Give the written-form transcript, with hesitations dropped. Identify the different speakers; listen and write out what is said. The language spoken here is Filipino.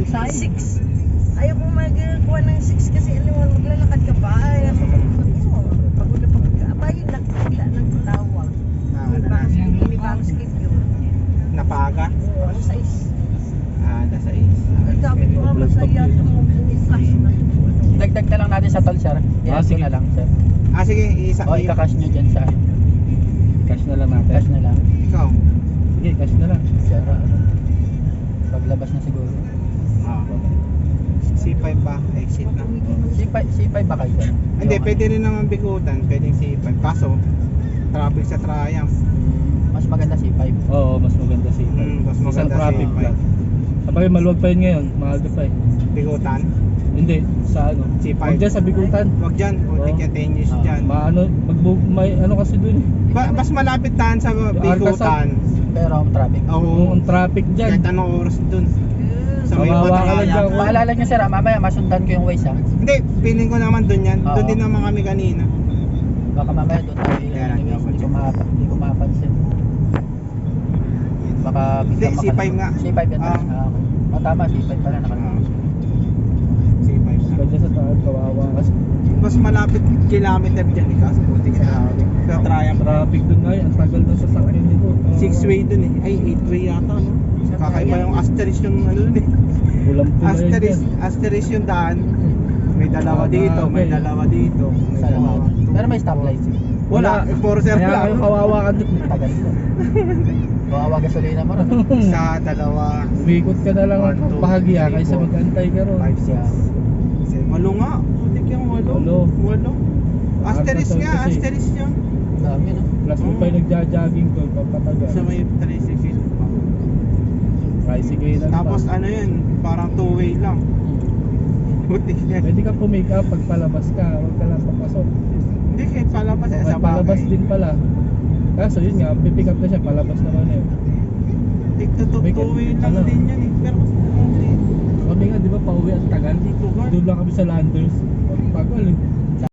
Speaker 1: Bagsay?
Speaker 2: 6. Ayaw ko magkuha ng 6 kasi alam mo, maglalakad ka pa. Ayaw ko, pagod na pagod ka. Aba, yun, bigla nagtawag. Hindi ba ang schedule?
Speaker 3: Napaga?
Speaker 2: Oo, alas 6.
Speaker 3: Alas 6.
Speaker 2: Ay, sabi ko nga, masaya ito mo bukas na.
Speaker 1: Dagdag na lang natin sa tol, sir. Ilan
Speaker 4: sige.
Speaker 1: na lang, sir.
Speaker 3: Sige, isa.
Speaker 1: O, ika-cash nyo dyan sa
Speaker 4: Cash na lang natin.
Speaker 1: cash na lang.
Speaker 3: Ikaw.
Speaker 4: Sige, cash na lang.
Speaker 1: Sir, paglabas na siguro.
Speaker 3: C5 ba? Exit na.
Speaker 1: C5 ba kayo? sir?
Speaker 3: Hindi,
Speaker 1: Yung
Speaker 3: pwede rin naman bigutan. Pwedeng C5. Kaso, traffic sa Triumph.
Speaker 1: mas maganda C5.
Speaker 4: Oo, mas maganda si
Speaker 3: Mas maganda
Speaker 4: traffic
Speaker 3: si
Speaker 4: lang. Sabagay, maluwag pa yun ngayon. Maaga pa eh.
Speaker 3: Bigutan.
Speaker 4: Hindi, sa ano?
Speaker 3: C5.
Speaker 4: Huwag dyan sa Bigutan.
Speaker 3: Huwag dyan. Huwag
Speaker 4: Oo.
Speaker 3: yan 10 years dyan.
Speaker 4: Maano, may ano kasi dun eh.
Speaker 3: Mas malapit tahan sa bigutan.
Speaker 1: Pero ang traffic.
Speaker 3: Oo.
Speaker 4: Ang traffic dyan.
Speaker 3: Kahit anong oras dun. Sa may
Speaker 4: Kawawa ka lang
Speaker 3: Batangas.
Speaker 4: dyan.
Speaker 1: Paalala nyo, sir, mamaya masundan ko yung Waze, ha?
Speaker 3: Hindi, feeling ko naman dun yan. Doon
Speaker 1: Oo.
Speaker 3: din naman kami kanina.
Speaker 1: Baka mamaya doon tayo
Speaker 3: Kaya lang,
Speaker 1: hindi ko mapansin. Baka
Speaker 3: Hindi, C5 nga.
Speaker 1: C5 yan.
Speaker 3: Ah.
Speaker 1: Okay. O tama, C5 pala nakalagay.
Speaker 3: C5 na.
Speaker 4: Kanya sa taas, kawawa kasi.
Speaker 3: Mas malapit kilometer dyan eh. Kaso putik sa sa Triumph.
Speaker 4: Traffic dun na ang tagal na sasakyan nito.
Speaker 3: 6-way dun eh. Ay, 8-way yata no? Kakaiba yung asterisk yung ano dun eh.
Speaker 4: Kulang-pula yun dyan.
Speaker 3: Asterisk yung daan. May dalawa dito, may dalawa dito. May
Speaker 1: Sa
Speaker 3: dalawa.
Speaker 1: lahat. Pero may stoplight.
Speaker 3: Wala, enforcer
Speaker 4: Kaya kayo
Speaker 3: lang.
Speaker 4: kawawa ka dun.
Speaker 1: Tagal ko. Kawawa gasolina mo rin.
Speaker 3: Isa, dalawa,
Speaker 4: Umikot ka na lang
Speaker 3: One, two,
Speaker 4: ang bahagya
Speaker 3: three,
Speaker 4: kaysa
Speaker 3: four,
Speaker 4: mag-antay ka ron.
Speaker 3: 5, 6. Walo nga. Putik yung walo.
Speaker 4: Walo.
Speaker 3: Asterisk nga,
Speaker 4: Kasi-
Speaker 3: asterisk yun.
Speaker 1: Dami, no?
Speaker 4: Plus mo pa yung nagja-jogging ko, papatagal.
Speaker 3: Sa may tricycle.
Speaker 4: Tricycle lang
Speaker 3: Tapos
Speaker 4: pa.
Speaker 3: ano yun, parang 2-way lang. Putik na.
Speaker 4: Pwede ka pumake up pag palabas ka, huwag ka lang papasok.
Speaker 3: Hindi, kahit palabas eh, sa
Speaker 4: Pag palabas
Speaker 3: bagay.
Speaker 4: din pala. Kaso yun nga, pipick up na siya, palabas naman eh.
Speaker 3: TikTok
Speaker 4: May
Speaker 3: 2-way lang
Speaker 4: ano?
Speaker 3: din yan eh. Pero
Speaker 4: Kami nga, di ba, pauwi ang tagal?
Speaker 3: Hindi ko ba?
Speaker 4: Doon lang kami sa Landers. Tagal eh.